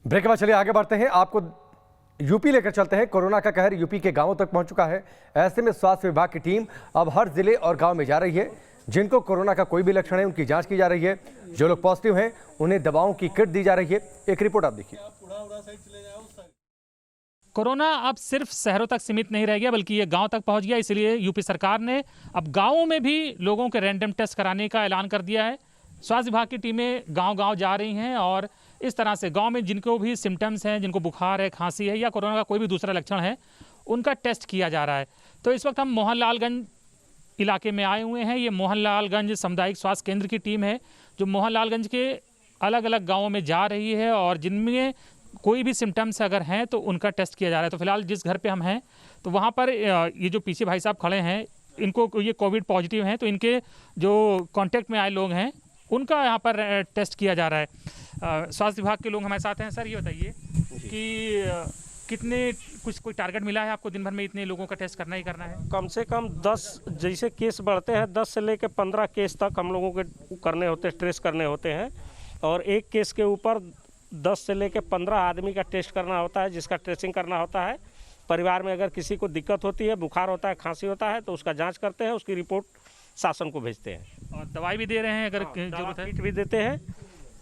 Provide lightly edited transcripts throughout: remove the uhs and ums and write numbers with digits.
Break के बाद चलिए आगे बढ़ते हैं, आपको यूपी लेकर चलते हैं। कोरोना का कहर यूपी के गांवों तक पहुंच चुका है। ऐसे में स्वास्थ्य विभाग की टीम अब हर जिले और गांव में जा रही है। जिनको कोरोना का कोई भी लक्षण है उनकी जांच की जा रही है। जो लोग पॉजिटिव हैं उन्हें दवाओं की किट दी जा रही है। एक रिपोर्ट आप देखिए। कोरोना अब सिर्फ शहरों तक सीमित नहीं रह गया, बल्कि ये गांव तक पहुंच गया। इसलिए यूपी सरकार ने अब गांवों में भी लोगों के रैंडम टेस्ट कराने का ऐलान कर दिया है। स्वास्थ्य विभाग की टीमें गांव-गांव जा रही हैं और इस तरह से गांव में जिनको भी सिम्टम्स हैं, जिनको बुखार है, खांसी है या कोरोना का कोई भी दूसरा लक्षण है, उनका टेस्ट किया जा रहा है। तो इस वक्त हम मोहनलालगंज इलाके में आए हुए हैं। ये मोहनलालगंज सामुदायिक स्वास्थ्य केंद्र की टीम है जो मोहनलालगंज के अलग अलग गाँवों में जा रही है और जिनमें कोई भी सिम्टम्स अगर हैं तो उनका टेस्ट किया जा रहा है। तो फिलहाल जिस घर पे हम हैं तो वहाँ पर ये जो पीछे भाई साहब खड़े हैं, इनको ये कोविड पॉजिटिव हैं, तो इनके जो कांटेक्ट में आए लोग हैं उनका यहाँ पर टेस्ट किया जा रहा है। स्वास्थ्य विभाग के लोग हमारे साथ हैं। सर ये बताइए कि कितने कोई टारगेट मिला है आपको? दिन भर में इतने लोगों का टेस्ट करना ही करना है? कम से कम 10, जैसे केस बढ़ते हैं 10 से लेकर 15 केस तक हम लोगों के करने होते हैं, ट्रेस करने होते हैं। और एक केस के ऊपर 10 से लेकर 15 आदमी का टेस्ट करना होता है, जिसका ट्रेसिंग करना होता है। परिवार में अगर किसी को दिक्कत होती है, बुखार होता है, खांसी होता है, तो उसका जांच करते हैं, उसकी रिपोर्ट शासन को भेजते हैं। और दवाई भी दे रहे हैं अगर जरूरत है? किट भी देते हैं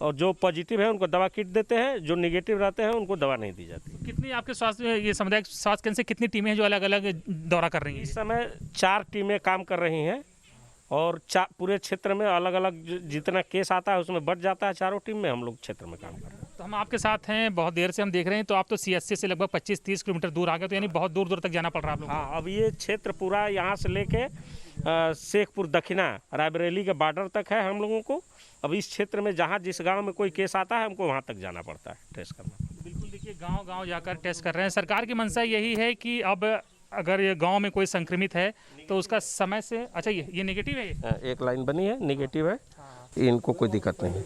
और जो पॉजिटिव है उनको दवा किट देते हैं, जो निगेटिव रहते हैं उनको दवा नहीं दी जाती। कितनी आपके स्वास्थ्य ये सामुदायिक स्वास्थ्य केंद्र से कितनी टीमें हैं जो अलग अलग दौरा कर रही हैं? इस समय 4 टीमें काम कर रही हैं और पूरे क्षेत्र में अलग अलग जितना केस आता है उसमें बढ़ जाता है। चारों टीम में हम लोग क्षेत्र में काम कर रहे हैं। तो हम आपके साथ हैं, बहुत देर से हम देख रहे हैं। तो आप तो सीएससी से लगभग 25-30 किलोमीटर दूर आ गए, तो यानी बहुत दूर दूर तक जाना पड़ रहा है आप लोगों को। हाँ, अब ये क्षेत्र पूरा यहाँ से लेके शेखपुर दक्षिणा रायबरेली के बॉर्डर तक है हम लोगों को। अब इस क्षेत्र में जहाँ जिस गांव में कोई केस आता है हमको वहाँ तक जाना पड़ता है टेस्ट करना। बिल्कुल, देखिए गांव-गांव जाकर टेस्ट कर रहे हैं। सरकार की मंशा यही है कि अब अगर ये गांव में कोई संक्रमित है तो उसका समय से अच्छा ये नेगेटिव है। एक लाइन बनी है, नेगेटिव है, इनको कोई दिक्कत नहीं है।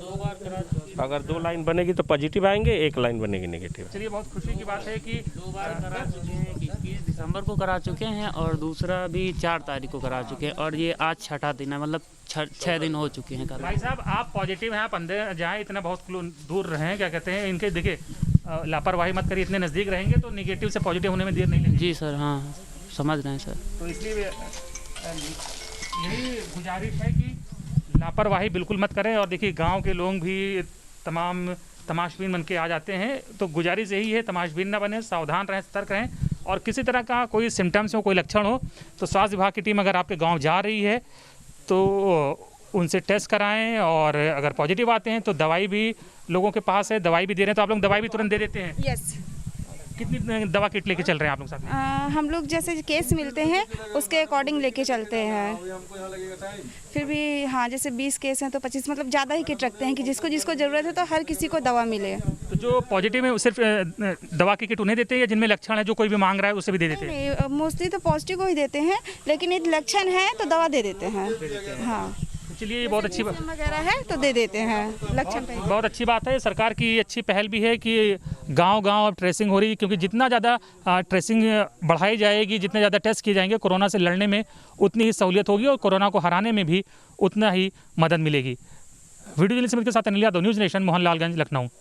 अगर 2 लाइन बनेगी तो पॉजिटिव आएंगे, 1 लाइन बनेगी नेगेटिव। चलिए, बहुत खुशी की बात है कि 2 बार करा चुके हैं। 21 दिसंबर को करा चुके हैं और दूसरा भी 4 तारीख को करा चुके हैं और ये आज 6ठा दिन है, मतलब 6 दिन हो चुके हैं। भाई साहब, आप पॉजिटिव हैं, आप अंदर जाएँ, इतना बहुत दूर रहें, क्या कहते हैं, इनके देखिए लापरवाही मत करिए। इतने नज़दीक रहेंगे तो नेगेटिव से पॉजिटिव होने में देर नहीं लगेगी। जी सर, हाँ समझ रहे हैं सर। तो इसलिए यही गुजारिश है कि लापरवाही बिल्कुल मत करें। और देखिए गांव के लोग भी तमाम तमाशबीन बन के आ जाते हैं, तो गुजारिश यही है तमाशबीन ना बने, सावधान रहें, सतर्क रहें। और किसी तरह का कोई सिम्टम्स हो, कोई लक्षण हो तो स्वास्थ्य विभाग की टीम अगर आपके गांव जा रही है तो उनसे टेस्ट कराएं और अगर पॉजिटिव आते हैं तो दवाई भी लोगों के पास है, दवाई भी दे रहे हैं। तो आप लोग दवाई भी तुरंत दे देते हैं? यस। कितनी दवा किट लेके चल रहे हैं आप लोग साथ में? हम लोग जैसे केस मिलते हैं उसके अकॉर्डिंग लेके चलते हैं। फिर भी हाँ, जैसे 20 केस हैं तो 25, मतलब ज़्यादा ही किट रखते हैं कि जिसको जिसको ज़रूरत है तो हर किसी को दवा मिले। तो जो पॉजिटिव है सिर्फ दवा की किट उन्हें देते हैं या जिनमें लक्षण है जो कोई भी मांग रहा है उसे भी दे देते हैं? नहीं, मोस्टली तो पॉजिटिव को ही देते हैं, लेकिन यदि लक्षण है तो दवा दे देते हैं। हाँ, चलिए, ये बहुत अच्छी बात वगैरह है तो दे देते हैं लक्षण। बहुत अच्छी बात है। सरकार की अच्छी पहल भी है कि गांव-गांव अब ट्रेसिंग हो रही है, क्योंकि जितना ज़्यादा ट्रेसिंग बढ़ाई जाएगी, जितने ज़्यादा टेस्ट किए जाएंगे, कोरोना से लड़ने में उतनी ही सहूलियत होगी और कोरोना को हराने में भी उतना ही मदद मिलेगी। वीडियो जर्नलिस्ट के साथ अनिल यादव, न्यूज़ नेशन, मोहनलालगंज, लखनऊ।